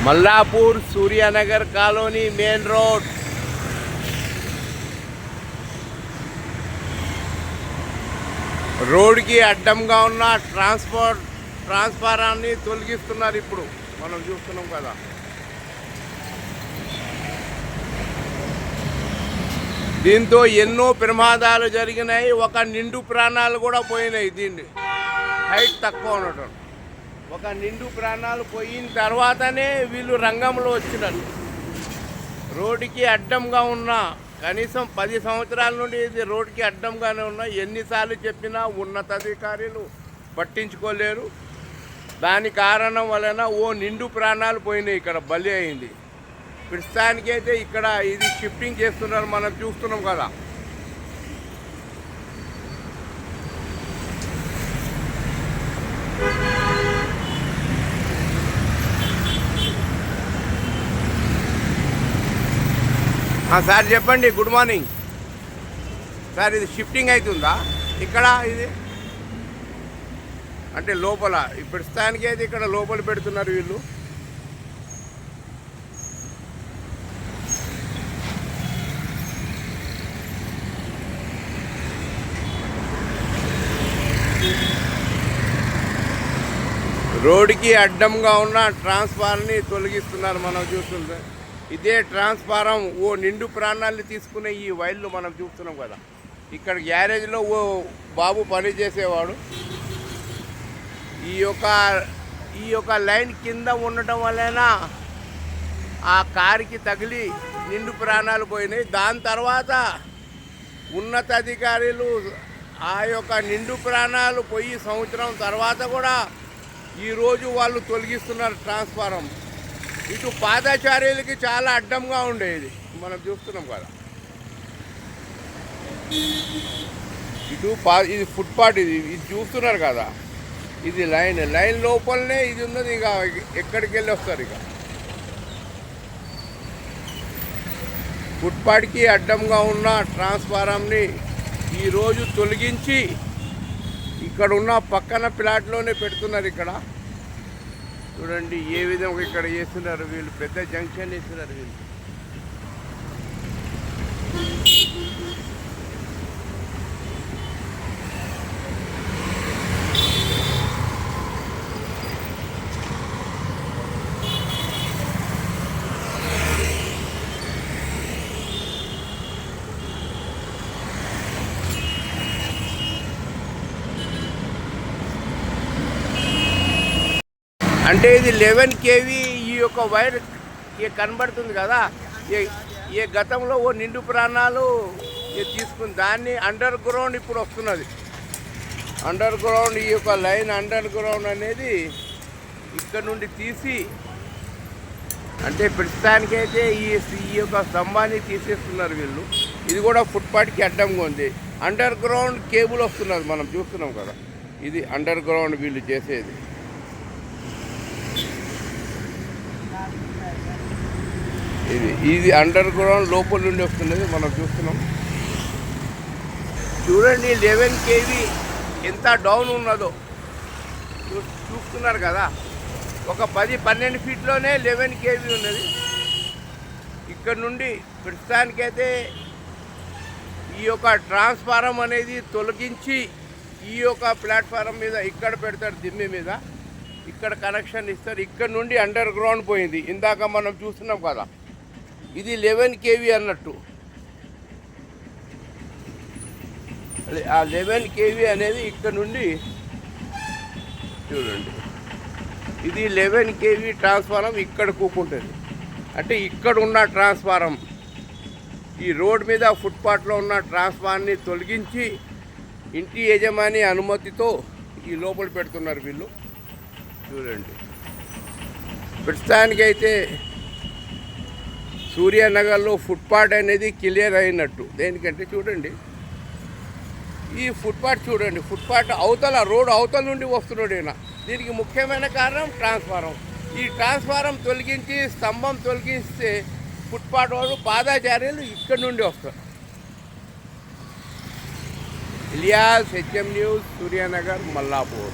Mallapur Surya Nagar colony main road. రోడ్కి అడ్డంగా ఉన్న ట్రాన్స్ఫారాన్ని తొలగిస్తున్నారు. ఇప్పుడు మనం చూస్తున్నాం కదా. దీంతో ఎన్నో ప్రమాదాలు జరిగినాయి. ఒక నిండు ప్రాణాలు కూడా పోయినాయి. దీన్ని హైట్ తక్కువ ఉండటం, ఒక నిండు ప్రాణాలు పోయిన తర్వాతనే వీళ్ళు రంగంలో వచ్చినారు. రోడ్డుకి అడ్డంగా ఉన్న కనీసం 10 సంవత్సరాల నుండి ఇది రోడ్డుకి అడ్డంగానే ఉన్న. ఎన్నిసార్లు చెప్పినా ఉన్నతాధికారులు పట్టించుకోలేరు. దాని కారణం వలన నిండు ప్రాణాలు పోయినాయి. ఇక్కడ బలి అయింది. ప్రస్తుతానికైతే ఇక్కడ ఇది షిఫ్టింగ్ చేస్తున్నారు, మనం చూస్తున్నాం కదా. సార్ చెప్పండి. Good morning sir. ఇది షిఫ్టింగ్ అవుతుందా ఇక్కడ? ఇది అంటే లోపల ప్రస్తుతానికి అయితే ఇక్కడ లోపల పెడుతున్నారు వీళ్ళు. రోడ్డుకి అడ్డంగా ఉన్న ట్రాన్స్ఫార్మర్ని తొలగిస్తున్నారు, మనం చూస్తుంటే. ఇదే ట్రాన్స్ఫారం నిండు ప్రాణాలని తీసుకునే ఈ వైర్లు మనం చూస్తున్నాం కదా. ఇక్కడ గ్యారేజ్లో బాబు పని చేసేవాడు. ఈ యొక్క లైన్ కింద ఉండటం వలన ఆ కారుకి తగిలి నిండు ప్రాణాలు పోయినాయి. దాని తర్వాత ఉన్నతాధికారులు ఆ యొక్క నిండు ప్రాణాలు పోయి సంవత్సరం తర్వాత కూడా ఈరోజు వాళ్ళు తొలగిస్తున్నారు ట్రాన్స్ఫారం. ఇటు పాదచారులకి చాలా అడ్డంగా ఉండేది, మనం చూస్తున్నాం కదా. ఇది ఫుట్పాత్, ఇది చూస్తున్నారు కదా. ఇది లైన్ లోపలనే ఇది ఉన్నది. ఇక ఎక్కడికి వెళ్ళి వస్తారు. ఇక ఫుట్పాత్కి అడ్డంగా ఉన్న ట్రాన్స్ఫారంని ఈరోజు తొలగించి ఇక్కడ ఉన్న పక్కన ప్లాట్లోనే పెడుతున్నారు. ఇక్కడ చూడండి ఏ విధంగా ఇక్కడ చేస్తున్నారు వీళ్ళు. పెద్ద జంక్షన్ వేస్తున్నారు వీళ్ళు. అంటే ఇది 11 kV ఈ యొక్క వైర్ కనబడుతుంది కదా. ఏ గతంలో నిండు ప్రాణాలు తీసుకుని దాన్ని అండర్ గ్రౌండ్ ఇప్పుడు వస్తున్నది. అండర్ గ్రౌండ్ ఈ యొక్క లైన్ అండర్ గ్రౌండ్ అనేది ఇక్కడ నుండి తీసి, అంటే ప్రస్తుతానికైతే ఈ యొక్క స్తంభాన్ని తీసేస్తున్నారు వీళ్ళు. ఇది కూడా ఫుట్పాత్కి అడ్డంగా ఉంది. అండర్ గ్రౌండ్ కేబుల్ వస్తున్నది, మనం చూస్తున్నాం కదా. ఇది అండర్ గ్రౌండ్ వీళ్ళు చేసేది. ఇది అండర్ గ్రౌండ్ లోపల నుండి వస్తున్నది, మనం చూస్తున్నాం. చూడండి 11 kV ఎంత డౌన్ ఉన్నదో చూస్తున్నారు కదా. ఒక 10-12 ఫీట్లోనే 11 kV ఉన్నది. ఇక్కడ నుండి ప్రస్తుతానికైతే ఈ యొక్క ట్రాన్స్ఫారం అనేది తొలగించి ఈ యొక్క ప్లాట్ఫారం మీద ఇక్కడ పెడతారు, దిమ్మి మీద. ఇక్కడ కనెక్షన్ ఇస్తారు. ఇక్కడ నుండి అండర్ గ్రౌండ్ పోయింది. ఇందాక మనం చూస్తున్నాం కదా. ఇది 11 kV అన్నట్టు. ఆ 11 kV అనేది ఇక్కడ నుండి చూడండి. ఇది 11 kV ట్రాన్స్ఫారం ఇక్కడ కూకుంటుంది. అంటే ఇక్కడ ఉన్న ట్రాన్స్ఫారం ఈ రోడ్ మీద ఫుట్పాత్లో ఉన్న ట్రాన్స్ఫార్మర్ని తొలగించి ఇంటి యజమాని అనుమతితో ఈ లోపల పెడుతున్నారు వీళ్ళు. చూడండి ప్రస్తుతానికైతే సూర్యానగర్లో ఫుట్పాత్ అనేది క్లియర్ అయినట్టు. దేనికంటే చూడండి ఈ ఫుట్పాత్ చూడండి. ఫుట్పాత్ అవతల రోడ్ అవతల నుండి వస్తున్నాడు ఈయన. దీనికి ముఖ్యమైన కారణం ట్రాన్స్ఫారం. ఈ ట్రాన్స్ఫారం తొలగించి స్తంభం తొలగిస్తే ఫుట్పాత్ వాళ్ళు పాదచారులు ఇక్కడ నుండి వస్తారు. Ilyas, HM news, Suryanagar, Mallapur.